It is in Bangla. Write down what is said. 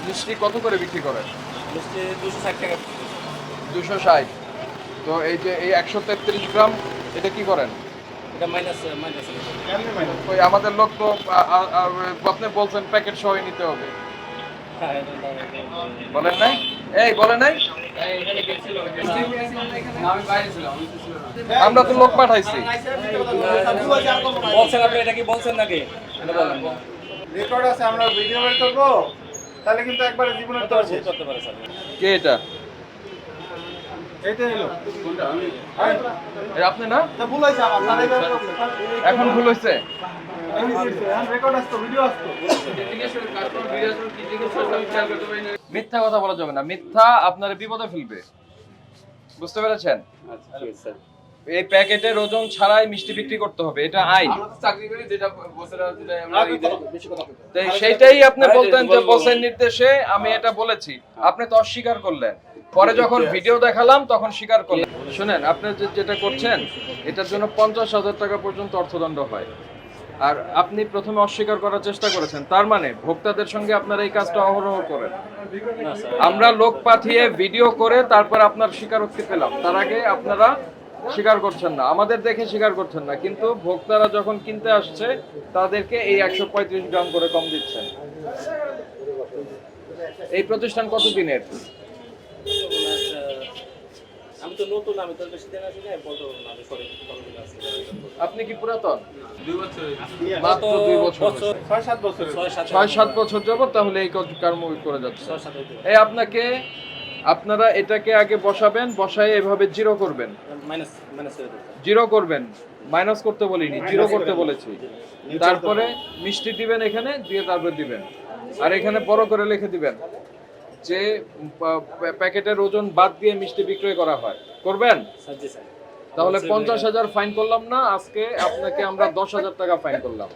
মিষ্টি কত করে বিক্রি করেন? মিষ্টি 260 টাকা। 260। তো এই যে এই 133 গ্রাম এটা কি করেন? এটা মাইনাস মাইনাস। ওই আমাদের লোক তো আপনি বলছেন প্যাকেট সহ নিতে হবে, হ্যাঁ, বলেন নাই? এই বলেন নাই? এখানে গেছিল। আমি বাইরে ছিলাম, আমি তো ছিলাম না। আমরা তো লোক পাঠাইছি। বলছেন আপনি, এটা কি বলছেন নাকি? এটা বলেন। রেকর্ড আছে, আমরা ভিডিও বের করবো, তাহলে কিন্তু একবারে জীবনের কত দর ভুল শেষ। করতে পারে স্যার? কে এটা? এইটাই হলো। কোনটা আমি এই আপনি না? তা ভুল হয়েছে আমার, তাহলে এবার problem। এখন ভুল হয়েছে? এখন রেকর্ড আসতো, ভিডিও আসতো। জিজ্ঞেস করে কাস্টমার ভিডিও কি জিজ্ঞেস করতে আমি খেয়াল করতে পারি না। মিথ্যা কথা বলা যাবে না, মিথ্যা আপনার বিপদে ফেলবে, বুঝতে পেরেছেন? আচ্ছা, ঠিক আছে স্যার। এই প্যাকেটের ওজন ছাড়াই মিষ্টি বিক্রি করতে হবে, এটা আইন। আমরা তো চাকরি করি, যেটা বসেরা যেটা আমরা বেশি কথা বলতে। তাই সেইটাই আপনি বলতেন যে বসের নির্দেশে আমি এটা বলেছি, আপনি তো অস্বীকার করলেন। পরে যখন ভিডিও দেখালাম তখন স্বীকার করলেন। শুনেন, আপনি যেটা করছেন এটার জন্য 50,000 টাকা পর্যন্ত অর্থদণ্ড হয়। আর আপনি প্রথমে অস্বীকার করার চেষ্টা করেছেন, তার মানে ভোক্তাদের সঙ্গে আপনারা এই কাজটা অহরহ করেন। না স্যার, আমরা লোক পাঠিয়ে ভিডিও করে তারপর আপনার স্বীকারোক্তি পেলাম, তার আগে আপনারা স্বীকার করছেন না, আমাদের দেখে স্বীকার করছেন না, কিন্তু ভোক্তারা যখন কিনতে আসছে তাদেরকে এই 135 গ্রাম করে কম দিচ্ছেন। এই প্রতিষ্ঠান কত দিনের? আমি তো নতুন, আমি তো বেশি দিন আসি না, বলতো না, আমি সরি কতদিন আছি। আপনি কি পুরাতন? 2 বছর মাত্র 2 বছর। 6-7 বছর। 6-7 বছর যাবত তাহলে এই কর্ম করে যাচ্ছে। 6-7 হইতে পারে। এই আপনারা এটাকে আগে বসাবেন, বসায় এভাবে জিরো করবেন, মাইনাস মাইনাস করে দিতে। জিরো করবেন, মাইনাস করতে বলিনি, জিরো করতে বলেছি। তারপরে মিষ্টি দিবেন এখানে, দিয়ে তারপর দিবেন। আর এখানে বড় করে লিখে দিবেন যে প্যাকেটের ওজন বাদ দিয়ে মিষ্টি বিক্রয় করা হয়। করবেন? স্যার জি স্যার। তাহলে 50,000 ফাইন করলাম না, আজকে আপনাকে আমরা 10,000 টাকা ফাইন করলাম।